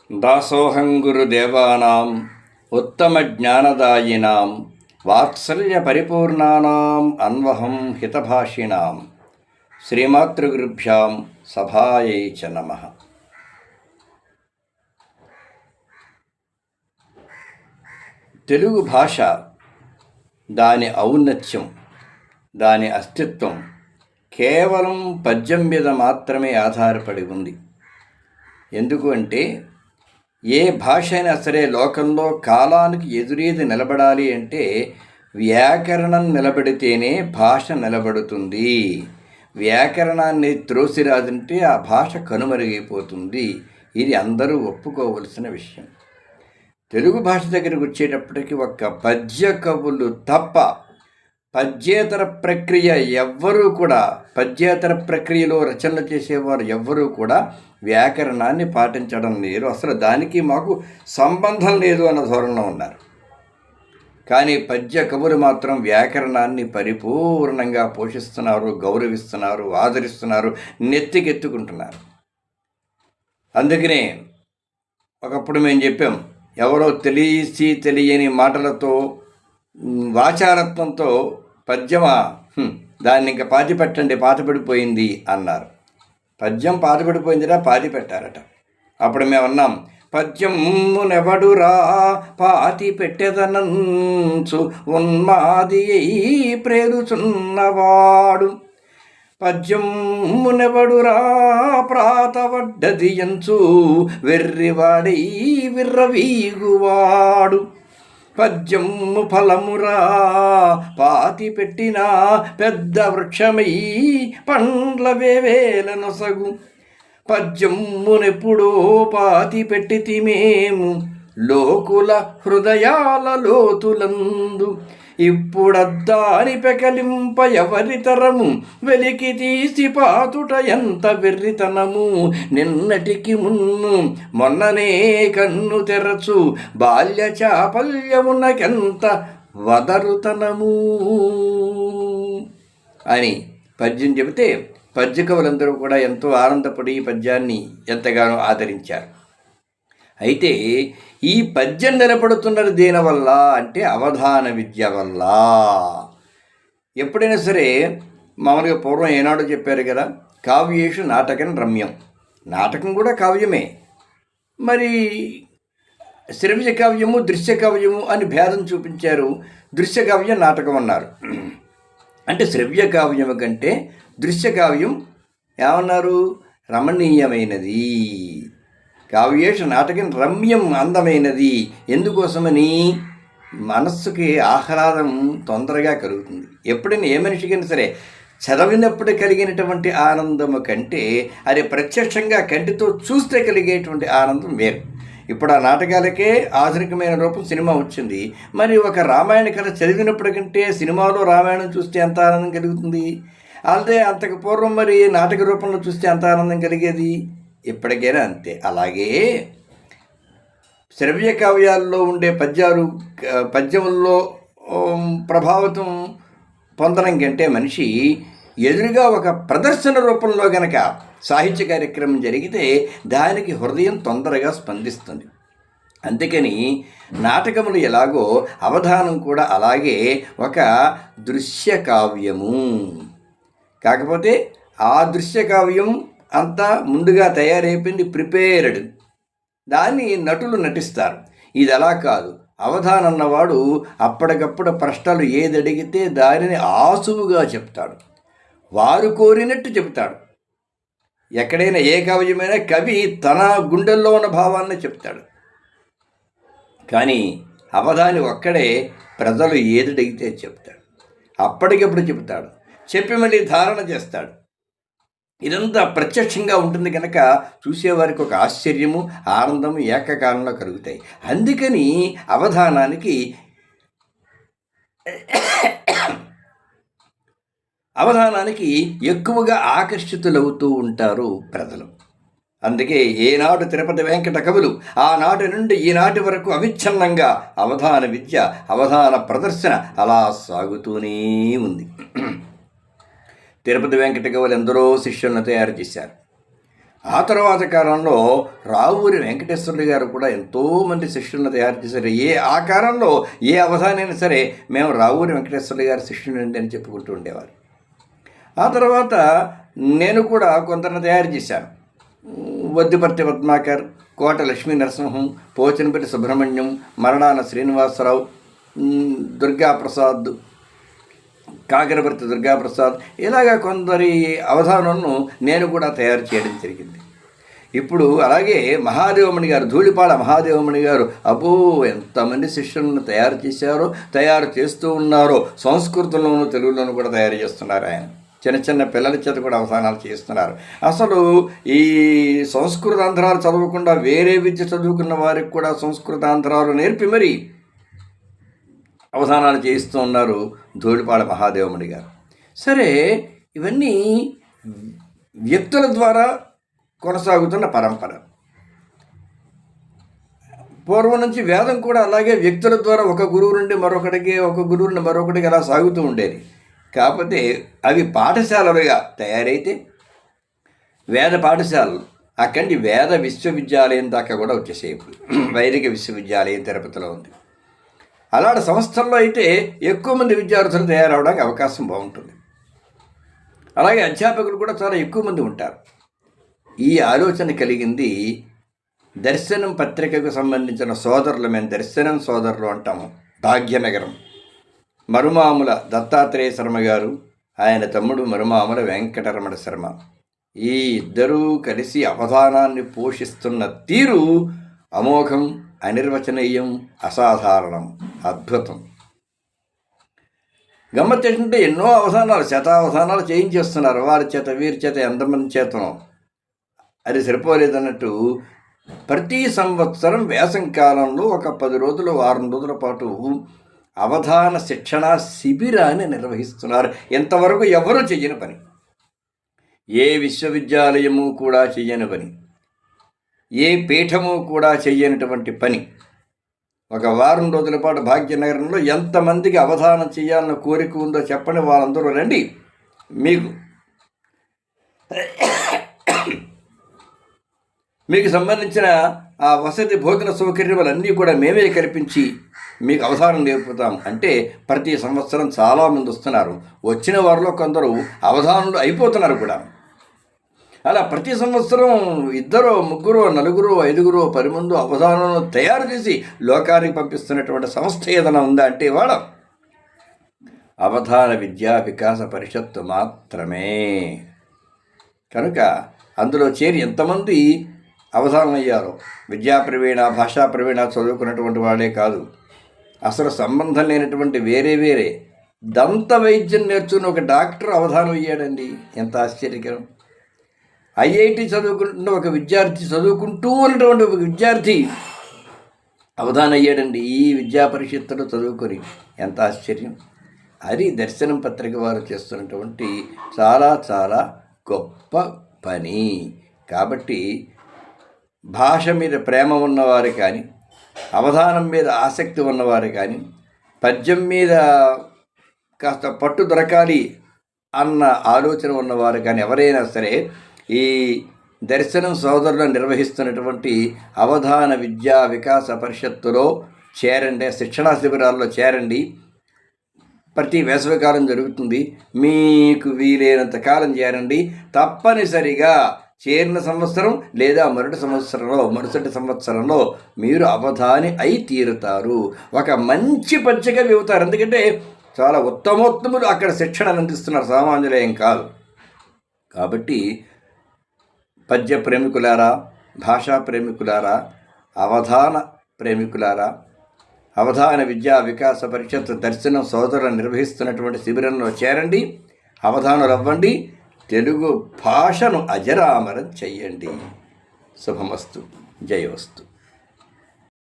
దాసోహం గురుదేవానాం ఉత్తమజ్ఞానదాయినాం వాత్సల్యపరిపూర్ణానాం అన్వహం హితభాషిణాం శ్రీమాతృగురుభ్యాం సభాయై చ నమః. తెలుగు భాష, దాని ఔన్నత్యం, దాని అస్తిత్వం కేవలం పద్యం మీద మాత్రమే ఆధారపడి ఉంది. ఎందుకు అంటే ఏ భాష అయినా సరే లోకంలో కాలానికి ఎదురీది నిలబడాలి అంటే వ్యాకరణం నిలబడితేనే భాష నిలబడుతుంది. వ్యాకరణాన్ని త్రోసిరాదంటే ఆ భాష కనుమరుగైపోతుంది. ఇది అందరూ ఒప్పుకోవలసిన విషయం. తెలుగు భాష దగ్గరికి వచ్చేటప్పటికి ఒక్క పద్య కవులు తప్ప పద్యేతర ప్రక్రియ ఎవ్వరూ కూడా, పద్యేతర ప్రక్రియలో రచనలు చేసేవారు ఎవ్వరూ కూడా వ్యాకరణాన్ని పాటించడం లేదు. అసలు దానికి మాకు సంబంధం లేదు అన్న ధోరణిలో ఉన్నారు. కానీ పద్య కవులు మాత్రం వ్యాకరణాన్ని పరిపూర్ణంగా పోషిస్తున్నారు, గౌరవిస్తున్నారు, ఆదరిస్తున్నారు, నెత్తికెత్తుకుంటున్నారు. అందుకనే ఒకప్పుడు మేము చెప్పాం, ఎవరో తెలియని మాటలతో, వాచారత్వంతో పద్యమా, దాన్ని ఇంకా పాతి పెట్టండి, పాతపడిపోయింది అన్నారు. పద్యం పాతపడిపోయిందిరా, పాతి పెట్టారట. అప్పుడు మేము అన్నాం, పద్యమునెవడురా పాతి పెట్టెదనంచు ఉన్మాది ప్రేరుచున్నవాడు, పద్యమునెవడురా ప్రాతవడ్డది ఎంచు వెర్రివాడై విర్రవీగువాడు, పద్యము ఫలమురా పాతి పెట్టిన పెద్ద వృక్షమై పండ్ల వేవేల నొసగు, పద్యమునెప్పుడో పాతి పెట్టితిమేము లోకుల హృదయాల లోతులందు, ఇప్పుడద్దాని పెకలింప ఎవరితరము వెలికి తీసి పాతుట ఎంత వెర్రితనము, నిన్నటికి మున్ను మొన్ననే కన్ను తెరచు బాల్య చాపల్యమునకెంత వదరుతనము అని పద్యం చెబితే పద్య కవులందరూ కూడా ఎంతో ఆనందపడి ఈ పద్యాన్ని ఎంతగానో ఆదరించారు. అయితే ఈ పద్యం నిలబడుతున్నది దేనివల్ల అంటే అవధాన విద్య వల్ల. ఎప్పుడైనా సరే మామూలుగా పూర్వం ఏనాడు చెప్పారు కదా, కావ్యేషు నాటకం రమ్యం. నాటకం కూడా కావ్యమే. మరి శ్రవ్య కావ్యము, దృశ్య కావ్యము అని భేదం చూపించారు. దృశ్య కావ్యం, నాటకం అన్నారు. అంటే శ్రవ్య కావ్యము కంటే దృశ్య కావ్యం ఏమన్నారు? రమణీయమైనది. కావ్యేషు నాటకం రమ్యం, అందమైనది. ఎందుకోసమని? మనస్సుకి ఆహ్లాదం తొందరగా కలుగుతుంది. ఎప్పుడైనా ఏ మనిషికైనా సరే చదివినప్పుడు కలిగినటువంటి ఆనందము కంటే అది ప్రత్యక్షంగా కంటితో చూస్తే కలిగేటువంటి ఆనందం వేరు. ఇప్పుడు ఆ నాటకాలకే ఆధునికమైన రూపం సినిమా వచ్చింది. మరి ఒక రామాయణ కథ చదివినప్పటి కంటే సినిమాలో రామాయణం చూస్తే ఎంత ఆనందం కలుగుతుంది? అదే అంతకు పూర్వం మరి నాటక రూపంలో చూస్తే ఎంత ఆనందం కలిగేది? ఎప్పటికైనా అంతే. అలాగే శ్రవ్య కావ్యాల్లో ఉండే పద్యముల్లో ప్రభావితం పొందడం కంటే మనిషి ఎదురుగా ఒక ప్రదర్శన రూపంలో గనక సాహిత్య కార్యక్రమం జరిగితే దానికి హృదయం తొందరగా స్పందిస్తుంది. అందుకని నాటకములు ఎలాగో అవధానం కూడా అలాగే ఒక దృశ్య కావ్యము. కాకపోతే ఆ దృశ్య కావ్యం అంతా ముందుగా తయారైపోయింది, ప్రిపేర్డ్. దాన్ని నటులు నటిస్తారు. ఇది అలా కాదు. అవధానం అన్నవాడు అప్పటికప్పుడు ప్రశ్నలు ఏది అడిగితే దానిని ఆసువుగా చెప్తాడు, వారు కోరినట్టు చెప్తాడు. ఎక్కడైనా ఏ కావ్యమైనా కవి తన గుండెల్లో ఉన్న భావాన్ని చెప్తాడు. కానీ అవధాని ఒక్కడే ప్రజలు ఏది అడిగితే చెప్తాడు, అప్పటికప్పుడు చెప్తాడు, చెప్పి మళ్ళీ ధారణ చేస్తాడు. ఇదంతా ప్రత్యక్షంగా ఉంటుంది కనుక చూసేవారికి ఒక ఆశ్చర్యము, ఆనందము ఏకకాలంలో కలుగుతాయి. అందుకని అవధానానికి ఎక్కువగా ఆకర్షితులవుతూ ఉంటారు ప్రజలు. అందుకే ఏనాడు తిరుపతి వెంకట కవులు ఆనాటి నుండి ఈనాటి వరకు అవిచ్ఛిన్నంగా అవధాన విద్య, అవధాన ప్రదర్శన అలా సాగుతూనే ఉంది. తిరుపతి వెంకట కవులు ఎందరో శిష్యులను తయారు చేశారు. ఆ తర్వాత కాలంలో రావూరి వెంకటేశ్వర్లు గారు కూడా ఎంతోమంది శిష్యులను తయారు చేశారు. ఆ కాలంలో ఏ అవధానైనా సరే మేము రావూరి వెంకటేశ్వర్లు గారి శిష్యులండి అని చెప్పుకుంటూ ఉండేవారు. ఆ తర్వాత నేను కూడా కొందరిని తయారు చేశాను. వద్దిపర్తి పద్మాకర్, కోట లక్ష్మీ నరసింహం, పోచనపల్లి సుబ్రహ్మణ్యం, మరణాన శ్రీనివాసరావు, దుర్గాప్రసాద్, కాకరపర్తి దుర్గాప్రసాద్, ఇలాగా కొందరి అవధానాలను నేను కూడా తయారు చేయడం జరిగింది. ఇప్పుడు అలాగే మహాదేవమణి గారు, ధూళిపాళ మహాదేవమణి గారు, అబ్బో ఎంతమంది శిష్యులను తయారు చేశారో, తయారు చేస్తూ ఉన్నారో. సంస్కృతంలోనూ తెలుగులోనూ కూడా తయారు చేస్తున్నారు ఆయన. చిన్న చిన్న పిల్లల చేత కూడా అవధానాలు చేస్తున్నారు. అసలు ఈ సంస్కృతాంధ్రాలు చదవకుండా వేరే విద్య చదువుకున్న వారికి కూడా సంస్కృతాంధ్రాలు నేర్పి మరి అవధానాలు చేయిస్తూ ఉన్నారు ధూళిపాళ మహాదేవమణి గారు. సరే, ఇవన్నీ వ్యక్తుల ద్వారా కొనసాగుతున్న పరంపర. పూర్వం నుంచి వేదం కూడా అలాగే వ్యక్తుల ద్వారా ఒక గురువు నుండి మరొకటికి, ఒక గురువు నుండి మరొకటికి అలా సాగుతూ ఉండేది. కాకపోతే అవి పాఠశాలలుగా తయారైతే వేద పాఠశాలలు అక్కడి వేద విశ్వవిద్యాలయం దాకా కూడా వచ్చేసాయి. ఇప్పుడు వైదిక విశ్వవిద్యాలయం తిరుపతిలో ఉంది. అలాంటి సంస్థల్లో అయితే ఎక్కువ మంది విద్యార్థులు తయారవడానికి అవకాశం బాగుంటుంది. అలాగే అధ్యాపకులు కూడా చాలా ఎక్కువ మంది ఉంటారు. ఈ ఆలోచన కలిగింది దర్శనం పత్రికకు సంబంధించిన సోదరులు, మేము దర్శనం సోదరులు అంటాము. భాగ్యనగరం మరుమాముల దత్తాత్రేయ శర్మ గారు, ఆయన తమ్ముడు మరుమాముల వెంకటరమణ శర్మ, ఈ ఇద్దరూ కలిసి అవధానాన్ని పోషిస్తున్న తీరు అమోఘం, అనిర్వచనీయం, అసాధారణం, అద్భుతం. గమ్మత్ ఏంటంటే ఎన్నో అవధానాలు, శతావధానాలు చేయించేస్తున్నారు. వారి చేత వీరి చేత ఎంతమంది చేతనో అది సరిపోలేదన్నట్టు ప్రతి సంవత్సరం వేసంకాలంలో ఒక 10 రోజులు, వారం రోజుల పాటు అవధాన శిక్షణ శిబిరాన్ని నిర్వహిస్తున్నారు. ఇంతవరకు ఎవరూ చెయ్యని పని, ఏ విశ్వవిద్యాలయము కూడా చెయ్యని పని, ఏ పీఠము కూడా చెయ్యనటువంటి పని. ఒక వారం రోజుల పాటు భాగ్యనగరంలో ఎంతమందికి అవధానం చేయాలన్న కోరిక ఉందో చెప్పండి, వాళ్ళందరూ రండి. మీకు సంబంధించిన ఆ వసతి భోజన సౌకర్యాలన్నీ కూడా మేమే కల్పించి మీకు అవధానం నేర్పుతాం అంటే ప్రతి సంవత్సరం చాలామంది వస్తున్నారు. వచ్చిన వారిలో కొందరు అవధానులు అయిపోతున్నారు కూడా. అలా ప్రతి సంవత్సరం 2, 3, 4, 5, 10 మంది అవధానాలను తయారు చేసి లోకానికి పంపిస్తున్నటువంటి సంస్థ ఏదైనా ఉందా అంటే వాళ్ళ అవధాన విద్యా వికాస పరిషత్తు మాత్రమే. కనుక అందులో చేరి ఎంతమంది అవధానం అయ్యారో, విద్యా ప్రవీణ, భాషా ప్రవీణ చదువుకున్నటువంటి వాళ్ళే కాదు, అసలు సంబంధం లేనటువంటి వేరే దంత వైద్యం నేర్చుకుని ఒక డాక్టర్ అవధానం అయ్యాడండి. ఎంత ఆశ్చర్యకరం. ఐఐటి చదువుకుంటున్న ఒక విద్యార్థి, చదువుకుంటూ ఉన్నటువంటి ఒక విద్యార్థి అవధానం అయ్యాడండి ఈ విద్యా పరిషత్తులో చదువుకొని. ఎంత ఆశ్చర్యం. అది దర్శనం పత్రిక వారు చేస్తున్నటువంటి చాలా చాలా గొప్ప పని. కాబట్టి భాష మీద ప్రేమ ఉన్నవారు కానీ, అవధానం మీద ఆసక్తి ఉన్నవారు కానీ, పద్యం మీద కాస్త పట్టు దొరకాలి అన్న ఆలోచన ఉన్నవారు కానీ ఎవరైనా సరే ఈ దర్శనం సోదరులు నిర్వహిస్తున్నటువంటి అవధాన విద్యా వికాస పరిషత్తులో చేరండి, శిక్షణా శిబిరాల్లో చేరండి. ప్రతి వేసవికాలం జరుగుతుంది. మీకు వీలైనంత కాలం చేరండి. తప్పనిసరిగా చేరిన సంవత్సరం లేదా మరుసటి సంవత్సరంలో మీరు అవధాని అయి తీరుతారు. ఒక మంచి పత్రిక చెబుతారు. ఎందుకంటే చాలా ఉత్తమోత్తములు అక్కడ శిక్షణ అందిస్తున్నారు, సామాన్యులేం కాదు. కాబట్టి పద్య ప్రేమికులారా, భాషా ప్రేమికులారా, అవధాన ప్రేమికులారా, అవధాన విద్యా వికాస పరిషత్ దర్శనం సోదరులు నిర్వహిస్తున్నటువంటి శిబిరంలో చేరండి, అవధానులు అవ్వండి, తెలుగు భాషను అజరామరం చెయ్యండి. శుభమస్తు, జయోస్తు.